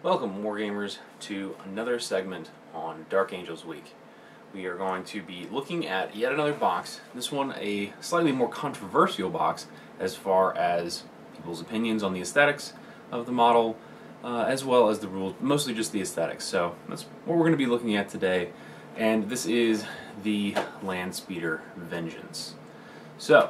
Welcome, Wargamers, to another segment on Dark Angels Week. We are going to be looking at yet another box, this one a slightly more controversial box as far as people's opinions on the aesthetics of the model, as well as the rules, mostly just the aesthetics. So that's what we're going to be looking at today, and this is the Landspeeder Vengeance. So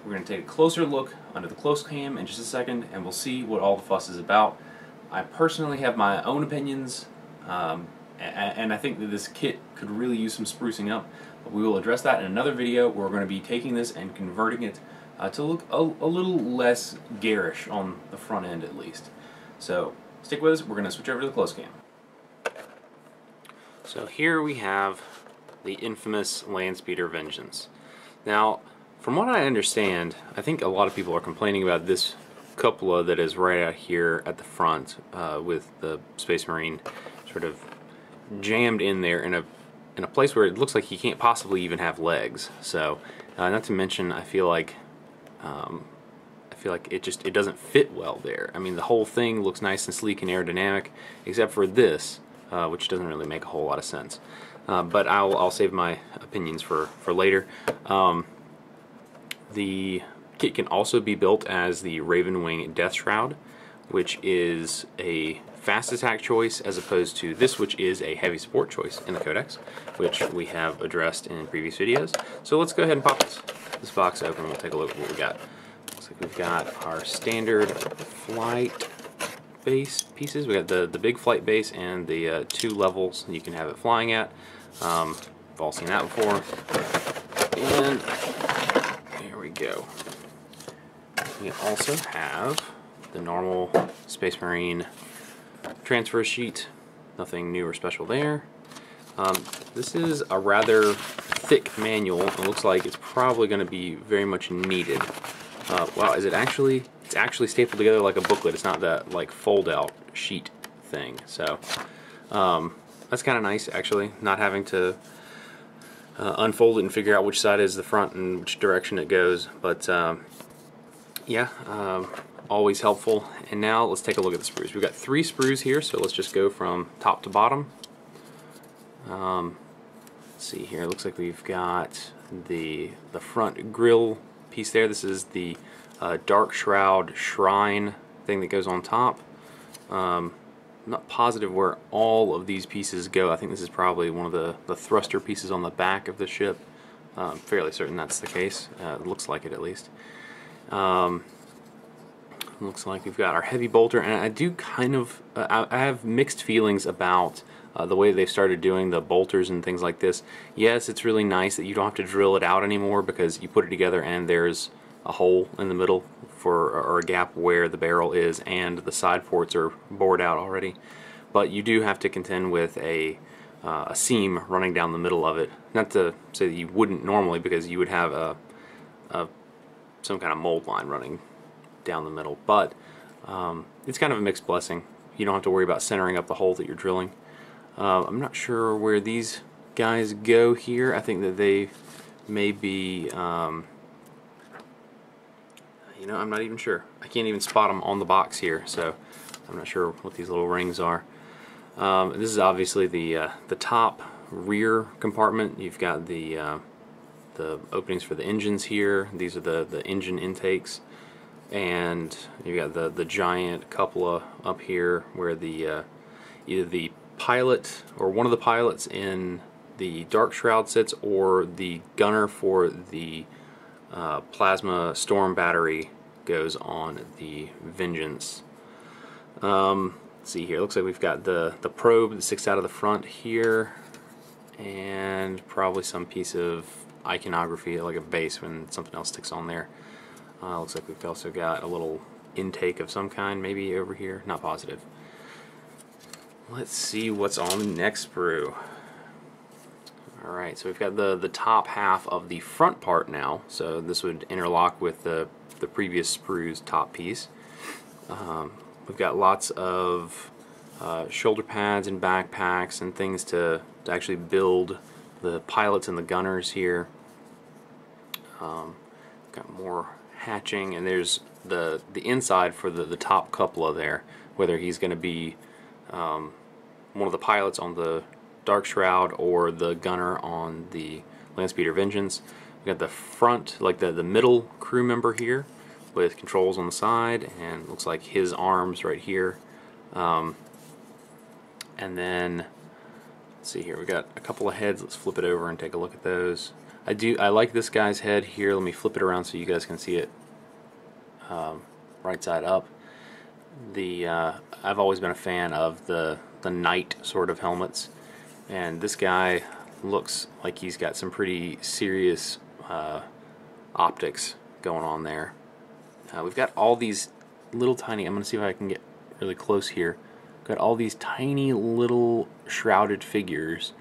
we're going to take a closer look under the close cam in just a second, and we'll see what all the fuss is about. I personally have my own opinions, and I think that this kit could really use some sprucing up, but we will address that in another video where we're going to be taking this and converting it to look a little less garish on the front end at least. So stick with us, we're going to switch over to the close cam. So here we have the infamous Landspeeder Vengeance. Now, from what I understand, I think a lot of people are complaining about this cupola that is right out here at the front, with the Space Marine sort of jammed in there in a place where it looks like he can't possibly even have legs. So, not to mention, I feel like it doesn't fit well there. I mean, the whole thing looks nice and sleek and aerodynamic, except for this, which doesn't really make a whole lot of sense. But I'll save my opinions for later. The kit can also be built as the Ravenwing Death Shroud, which is a fast attack choice as opposed to this, which is a heavy support choice in the Codex, which we have addressed in previous videos. So let's go ahead and pop this box open and we'll take a look at what we got. Looks like we've got our standard flight base pieces. We got the big flight base and the 2 levels you can have it flying at. We've all seen that before. And there we go. We also have the normal Space Marine transfer sheet. Nothing new or special there. This is a rather thick manual. It looks like it's probably going to be very much needed. Wow, is it actually? It's actually stapled together like a booklet. It's not that like fold-out sheet thing. So that's kind of nice, actually, not having to unfold it and figure out which side is the front and which direction it goes. But yeah, always helpful. And now let's take a look at the sprues. We've got 3 sprues here, so let's just go from top to bottom. Let's see here. It looks like we've got the front grill piece there. This is the Dark Shroud Shrine thing that goes on top. I'm not positive where all of these pieces go. I think this is probably one of the thruster pieces on the back of the ship. I'm fairly certain that's the case. It looks like it, at least. Looks like we've got our heavy bolter, and I do kind of I have mixed feelings about the way they've started doing the bolters and things like this. Yes, it's really nice that you don't have to drill it out anymore, because you put it together and there's a hole in the middle or a gap where the barrel is, and the side ports are bored out already. But you do have to contend with a seam running down the middle of it. Not to say that you wouldn't normally, because you would have some kind of mold line running down the middle, but it's kind of a mixed blessing. You don't have to worry about centering up the hole that you're drilling. I'm not sure where these guys go here. I think that they may be, you know, I'm not even sure. I can't even spot them on the box here, so I'm not sure what these little rings are. This is obviously the top rear compartment. You've got the openings for the engines here. These are the engine intakes, and you've got the giant cupola up here where the either the pilot or one of the pilots in the Dark Shroud sits, or the gunner for the plasma storm battery goes on the Vengeance. Let's see here. Looks like we've got the probe that sticks out of the front here, and probably some piece of iconography like a base when something else sticks on there. Looks like we've also got a little intake of some kind, maybe over here. Not positive. Let's see what's on the next sprue. Alright, so we've got the top half of the front part now, so this would interlock with the previous sprue's top piece. We've got lots of shoulder pads and backpacks and things to actually build the pilots and the gunners here. Got more hatching, and there's the inside for the top cupola there, whether he's going to be one of the pilots on the Dark Shroud or the gunner on the Landspeeder Vengeance. We got the front, like the middle crew member here with controls on the side, and looks like his arms right here. And then let's see here, we got a couple of heads. Let's flip it over and take a look at those. I like this guy's head here. Let me flip it around so you guys can see it right side up. I've always been a fan of the knight sort of helmets, and this guy looks like he's got some pretty serious optics going on there. We've got all these little tiny, I'm going to see if I can get really close here. We've got all these tiny little shrouded figures.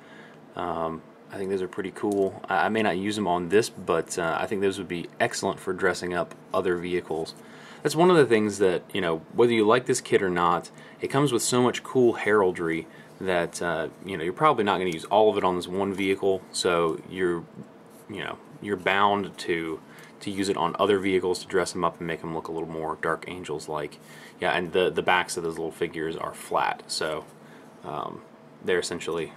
I think those are pretty cool. I may not use them on this, but I think those would be excellent for dressing up other vehicles. That's one of the things that, you know, whether you like this kit or not, it comes with so much cool heraldry that you know, you're probably not going to use all of it on this one vehicle, so you're bound to use it on other vehicles to dress them up and make them look a little more Dark Angels like. Yeah, and the backs of those little figures are flat, so they're essentially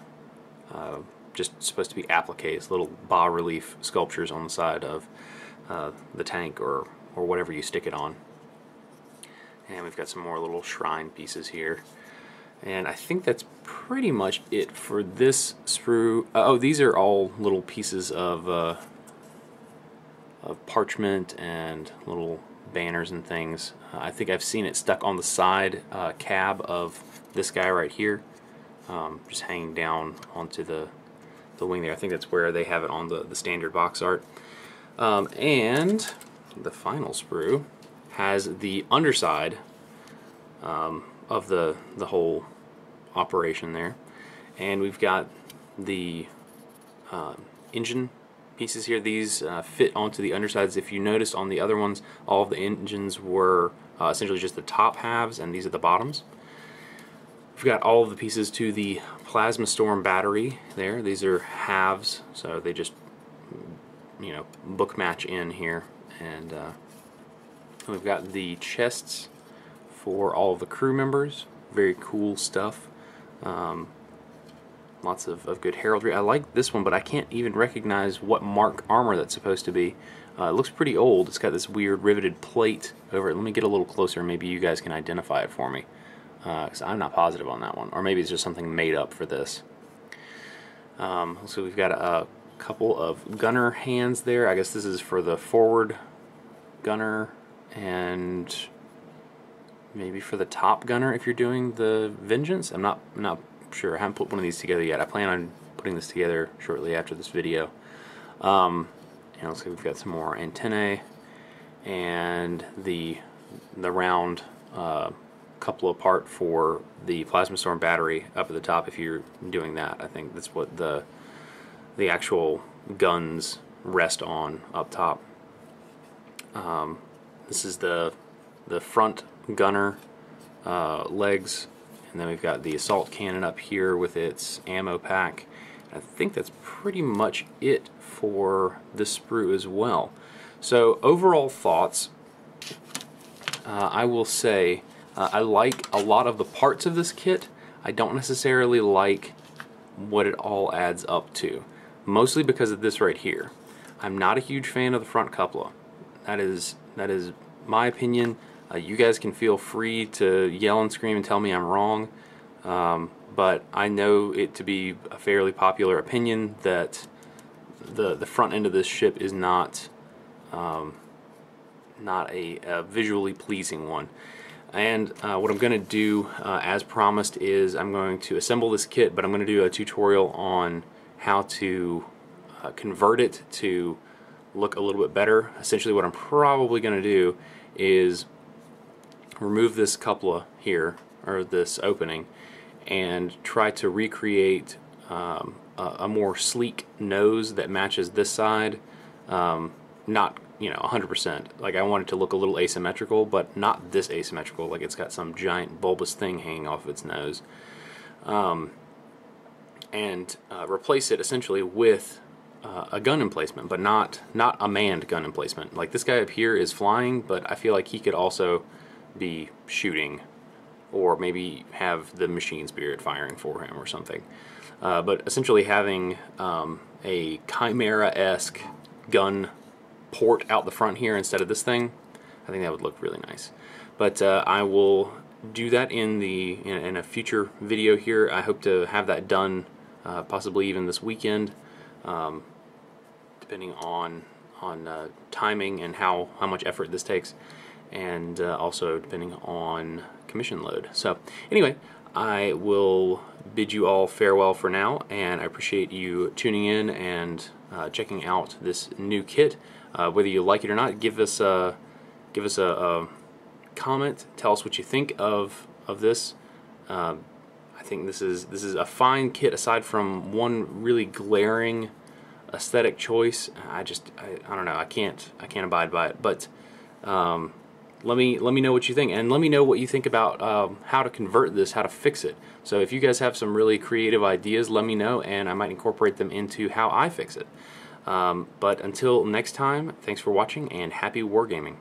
just supposed to be appliques, little bas-relief sculptures on the side of the tank or whatever you stick it on. And we've got some more little shrine pieces here. And I think that's pretty much it for this sprue. Oh, these are all little pieces of parchment and little banners and things. I think I've seen it stuck on the side cab of this guy right here, just hanging down onto the wing there. I think that's where they have it on the standard box art. And the final sprue has the underside of the whole operation there, and we've got the engine pieces here. These fit onto the undersides. If you noticed on the other ones, all of the engines were essentially just the top halves, and these are the bottoms. We've got all of the pieces to the Plasma Storm battery there. These are halves, so they just, you know, book match in here. And we've got the chests for all of the crew members. Very cool stuff. Lots of good heraldry. I like this one, but I can't even recognize what mark armor that's supposed to be. It looks pretty old. It's got this weird riveted plate over it. Let me get a little closer. Maybe you guys can identify it for me, because I'm not positive on that one. Or maybe it's just something made up for this. So we've got a couple of gunner hands there. I guess this is for the forward gunner, and maybe for the top gunner if you're doing the Vengeance. I'm not sure. I haven't put one of these together yet. I plan on putting this together shortly after this video. And looks like we've got some more antennae and the round couple apart for the Plasma Storm battery up at the top. If you're doing that, I think that's what the actual guns rest on up top. This is the front gunner legs, and then we've got the assault cannon up here with its ammo pack. I think that's pretty much it for this sprue as well. So overall thoughts, I will say I like a lot of the parts of this kit. I don't necessarily like what it all adds up to, mostly because of this right here. I'm not a huge fan of the front cupola. That is my opinion. You guys can feel free to yell and scream and tell me I'm wrong, but I know it to be a fairly popular opinion that the front end of this ship is not a visually pleasing one. And what I'm going to do, as promised, is I'm going to assemble this kit, but I'm going to do a tutorial on how to convert it to look a little bit better. Essentially what I'm probably going to do is remove this cupola here, or this opening, and try to recreate a more sleek nose that matches this side. Not, you know, 100%. Like, I want it to look a little asymmetrical, but not this asymmetrical, like it's got some giant bulbous thing hanging off of its nose. And replace it essentially with a gun emplacement, but not a manned gun emplacement. Like, this guy up here is flying, but I feel like he could also be shooting or maybe have the machine spirit firing for him or something. But essentially having a Chimera-esque gun port out the front here instead of this thing, I think that would look really nice. But I will do that in a future video here. I hope to have that done possibly even this weekend, depending on timing and how much effort this takes, and also depending on commission load. So anyway, I will bid you all farewell for now, and I appreciate you tuning in and checking out this new kit. Whether you like it or not, give us a comment. Tell us what you think of this. I think this is a fine kit, aside from one really glaring aesthetic choice. I don't know. I can't abide by it. But let me know what you think, and let me know what you think about how to convert this, how to fix it. So if you guys have some really creative ideas, let me know, and I might incorporate them into how I fix it. But until next time, thanks for watching, and happy wargaming.